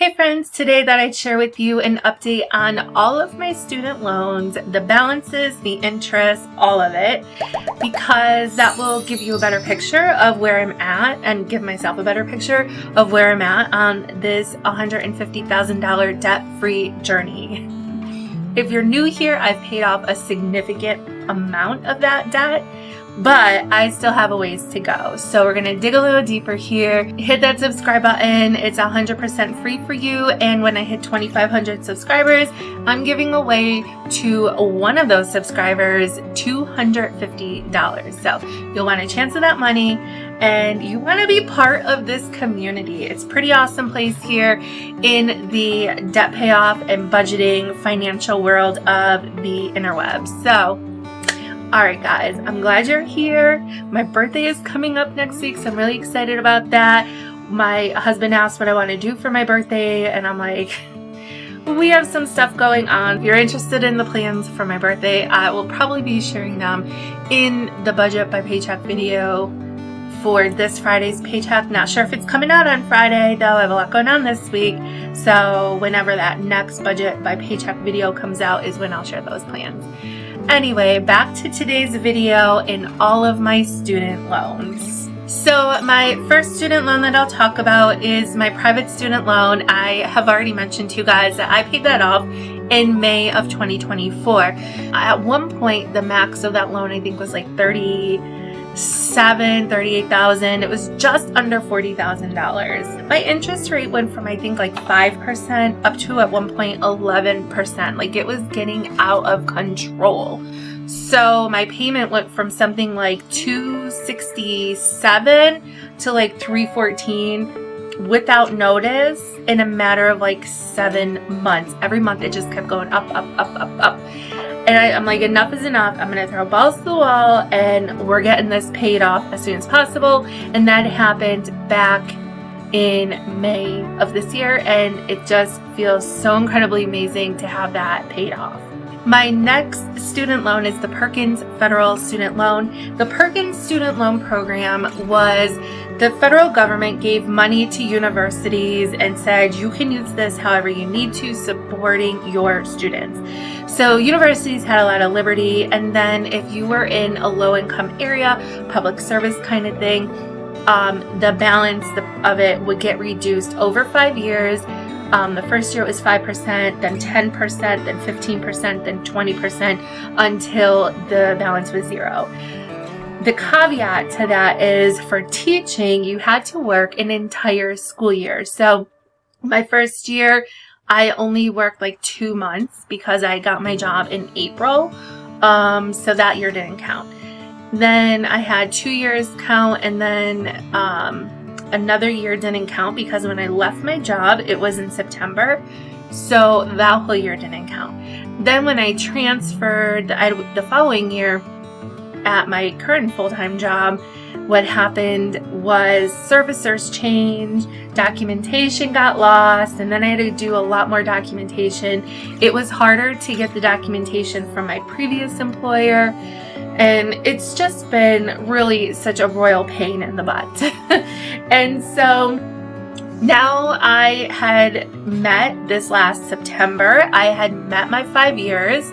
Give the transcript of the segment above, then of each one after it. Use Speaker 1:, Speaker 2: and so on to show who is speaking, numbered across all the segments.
Speaker 1: Hey friends, today that I'd share with you an update on all of my student loans, the balances, the interest, all of it, because that will give you a better picture of where I'm at and give myself a better picture of where I'm at on this $150,000 debt-free journey. If you're new here, I've paid off a significant amount of that debt, but I still have a ways to go. So we're going to dig a little deeper here. Hit that subscribe button. It's 100% free for you. And when I hit 2,500 subscribers, I'm giving away to one of those subscribers $250. So you'll want a chance of that money and you want to be part of this community. It's a pretty awesome place here in the debt payoff and budgeting financial world of the interwebs. So alright guys, I'm glad you're here. My birthday is coming up next week, so I'm really excited about that. My husband asked what I want to do for my birthday, and I'm like, we have some stuff going on. If you're interested in the plans for my birthday, I will probably be sharing them in the budget by paycheck video for this Friday's paycheck. Not sure if it's coming out on Friday, though. I have a lot going on this week. So whenever that next budget by paycheck video comes out is when I'll share those plans. Anyway, back to today's video in all of my student loans. So my first student loan that I'll talk about is my private student loan. I have already mentioned to you guys that I paid that off in May of 2024. At one point, the max of that loan I think was like $38,000. It was just under $40,000. My interest rate went from I think like 5% up to at one point 11%. Like it was getting out of control. So my payment went from something like $267 to like $314 without notice in a matter of like 7 months. Every month it just kept going up. And I'm like, enough is enough. I'm going to throw balls to the wall and we're getting this paid off as soon as possible. And that happened back in May of this year. And it just feels so incredibly amazing to have that paid off. My next student loan is the Perkins Federal student loan. The Perkins student loan program was the federal government gave money to universities and said you can use this however you need to, supporting your students. So universities had a lot of liberty, and then if you were in a low-income area, public service kind of thing, the balance of it would get reduced over 5 years. The first year it was 5%, then 10%, then 15%, then 20% until the balance was zero. The caveat to that is for teaching, you had to work an entire school year. So my first year, I only worked like 2 months because I got my job in April. So that year didn't count. Then I had 2 years count, and then another year didn't count because when I left my job, it was in September. So that whole year didn't count. Then when I transferred the following year at my current full-time job, what happened was servicers changed, documentation got lost, and then I had to do a lot more documentation. It was harder to get the documentation from my previous employer, and it's just been really such a royal pain in the butt. And so now I had met this last September, I had met my 5 years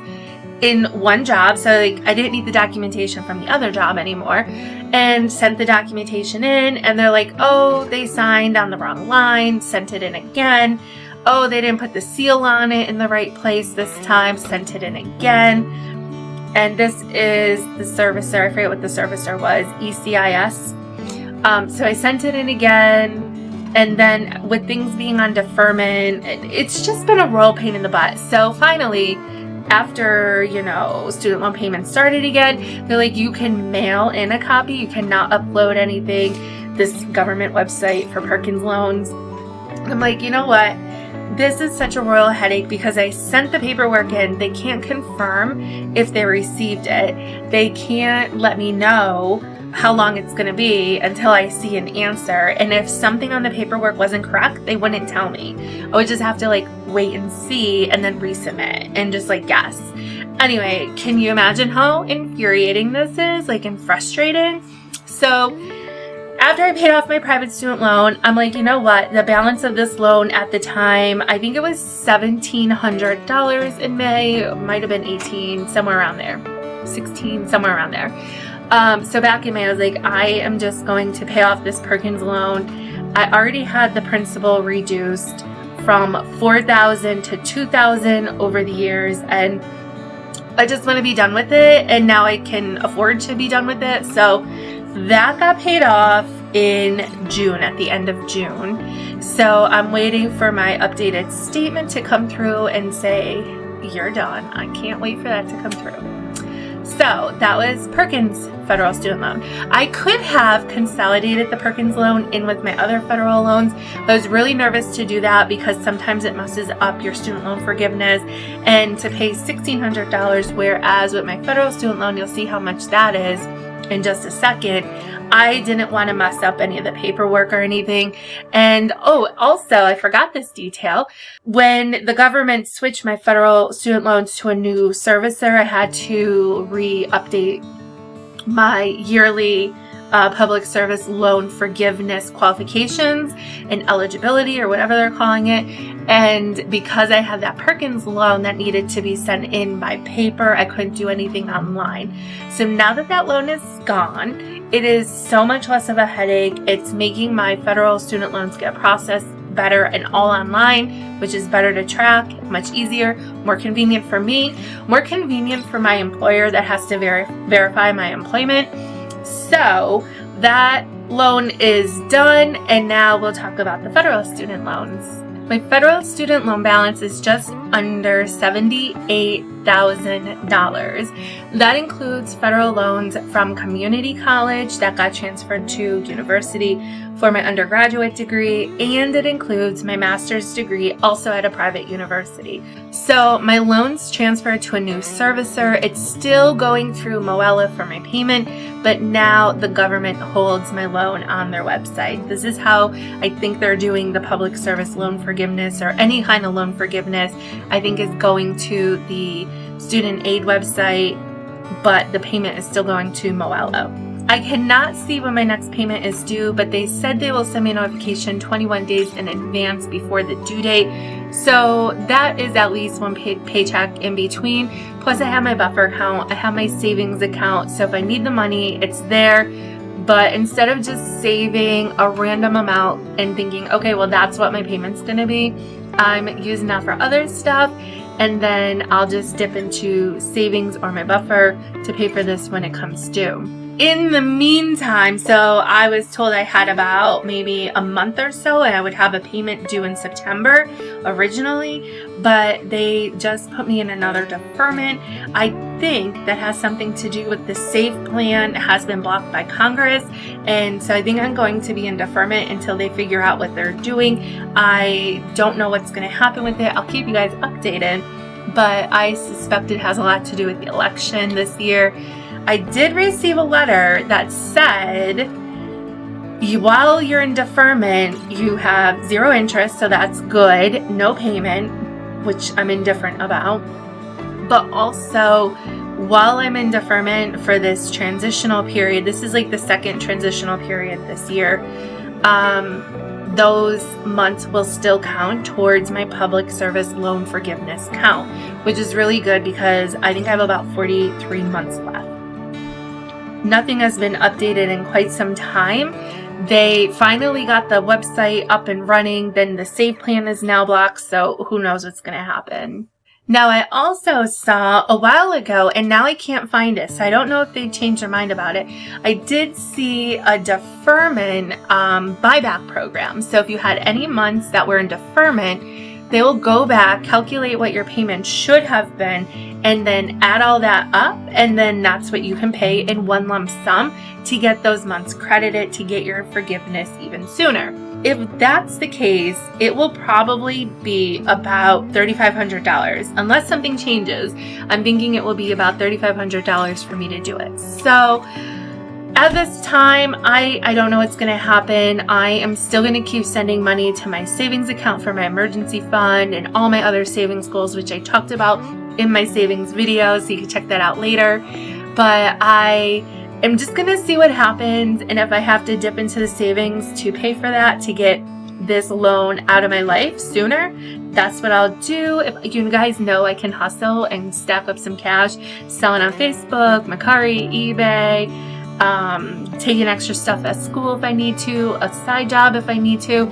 Speaker 1: in one job, so like I didn't need the documentation from the other job anymore, and sent the documentation in, and they're like, oh, they signed on the wrong line, sent it in again. Oh, they didn't put the seal on it in the right place this time, sent it in again. And this is the servicer, I forget what the servicer was, ECIS. So I sent it in again, and then with things being on deferment, it's just been a royal pain in the butt. So finally, after, student loan payments started again, they're like, you can mail in a copy, you cannot upload anything, this government website for Perkins loans. I'm like, you know what? This is such a royal headache because I sent the paperwork in. They can't confirm if they received it. They can't let me know how long it's going to be until I see an answer. And if something on the paperwork wasn't correct, they wouldn't tell me. I would just have to wait and see and then resubmit and just guess. Anyway, can you imagine how infuriating this is? And frustrating? So after I paid off my private student loan, I'm like, you know what? The balance of this loan at the time, I think it was $1,700 in May. It might have been 18, somewhere around there. 16, somewhere around there. So back in May, I was like, I am just going to pay off this Perkins loan. I already had the principal reduced from $4,000 to $2,000 over the years, and I just want to be done with it, and now I can afford to be done with it. So that got paid off in June, at the end of June. So I'm waiting for my updated statement to come through and say, you're done. I can't wait for that to come through. So that was Perkins Federal student loan. I could have consolidated the Perkins loan in with my other federal loans. I was really nervous to do that because sometimes it messes up your student loan forgiveness, and to pay $1,600, whereas with my federal student loan, you'll see how much that is in just a second. I didn't want to mess up any of the paperwork or anything. And also, I forgot this detail. When the government switched my federal student loans to a new servicer, I had to re-update my yearly public service loan forgiveness qualifications and eligibility, or whatever they're calling it. And because I had that Perkins loan that needed to be sent in by paper, I couldn't do anything online. So now that that loan is gone, it is so much less of a headache. It's making my federal student loans get processed better and all online, which is better to track, much easier, more convenient for me, more convenient for my employer that has to verify my employment. So that loan is done, and now we'll talk about the federal student loans. My federal student loan balance is just under $78,000. That includes federal loans from community college that got transferred to university for my undergraduate degree, and it includes my master's degree also at a private university. So my loans transferred to a new servicer. It's still going through Moella for my payment, but now the government holds my loan on their website. This is how I think they're doing the public service loan forgiveness, or any kind of loan forgiveness, I think is going to the student aid website, but the payment is still going to Moella. I cannot see when my next payment is due, but they said they will send me a notification 21 days in advance before the due date. So that is at least one paycheck in between. Plus I have my buffer account, I have my savings account. So if I need the money, it's there. But instead of just saving a random amount and thinking, okay, well, that's what my payment's gonna be, I'm using that for other stuff. And then I'll just dip into savings or my buffer to pay for this when it comes due. In the meantime, so I was told I had about maybe a month or so, and I would have a payment due in September originally, but they just put me in another deferment. I think that has something to do with the SAFE plan has been blocked by Congress, and so I think I'm going to be in deferment until they figure out what they're doing. I don't know what's going to happen with it. I'll keep you guys updated, but I suspect it has a lot to do with the election this year. I did receive a letter that said, while you're in deferment, you have zero interest, so that's good, no payment, which I'm indifferent about. But also, while I'm in deferment for this transitional period, this is like the second transitional period this year, those months will still count towards my public service loan forgiveness count, which is really good because I think I have about 43 months left. Nothing has been updated in quite some time. They finally got the website up and running, then the SAFE plan is now blocked, so who knows what's going to happen. Now, I also saw a while ago, and now I can't find it, so I don't know if they changed their mind about it. I did see a deferment buyback program. So if you had any months that were in deferment, they will go back, calculate what your payment should have been, and then add all that up, and then that's what you can pay in one lump sum to get those months credited to get your forgiveness even sooner. If that's the case, it will probably be about $3,500. Unless something changes, I'm thinking it will be about $3,500 for me to do it. So at this time, I don't know what's going to happen. I am still going to keep sending money to my savings account for my emergency fund and all my other savings goals, which I talked about in my savings video, so you can check that out later. But I I'm just gonna see what happens, and if I have to dip into the savings to pay for that to get this loan out of my life sooner, that's what I'll do. If you guys know I can hustle and stack up some cash, selling on Facebook, Mercari, eBay, taking extra stuff at school if I need to, a side job if I need to.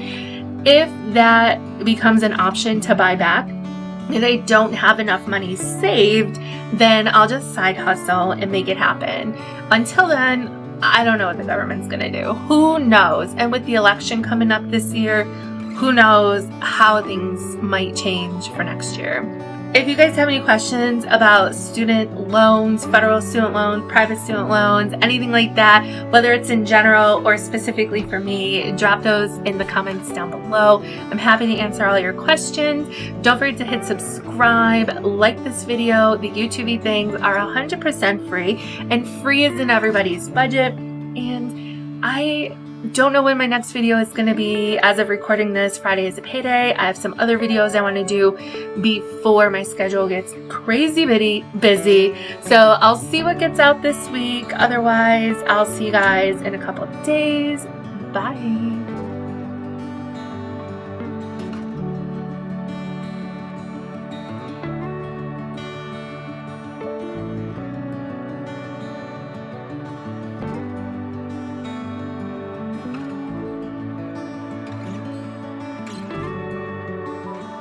Speaker 1: If that becomes an option to buy back and I don't have enough money saved, then I'll just side hustle and make it happen. Until then, I don't know what the government's gonna do. Who knows? And with the election coming up this year, who knows how things might change for next year. If you guys have any questions about student loans, federal student loan, private student loans, anything like that, whether it's in general or specifically for me, drop those in the comments down below. I'm happy to answer all your questions. Don't forget to hit subscribe, like this video. The YouTube things are 100% free, and free is in everybody's budget. And I don't know when my next video is going to be. As of recording this, Friday is a payday. I have some other videos I want to do before my schedule gets crazy busy. So I'll see what gets out this week. Otherwise, I'll see you guys in a couple of days. Bye.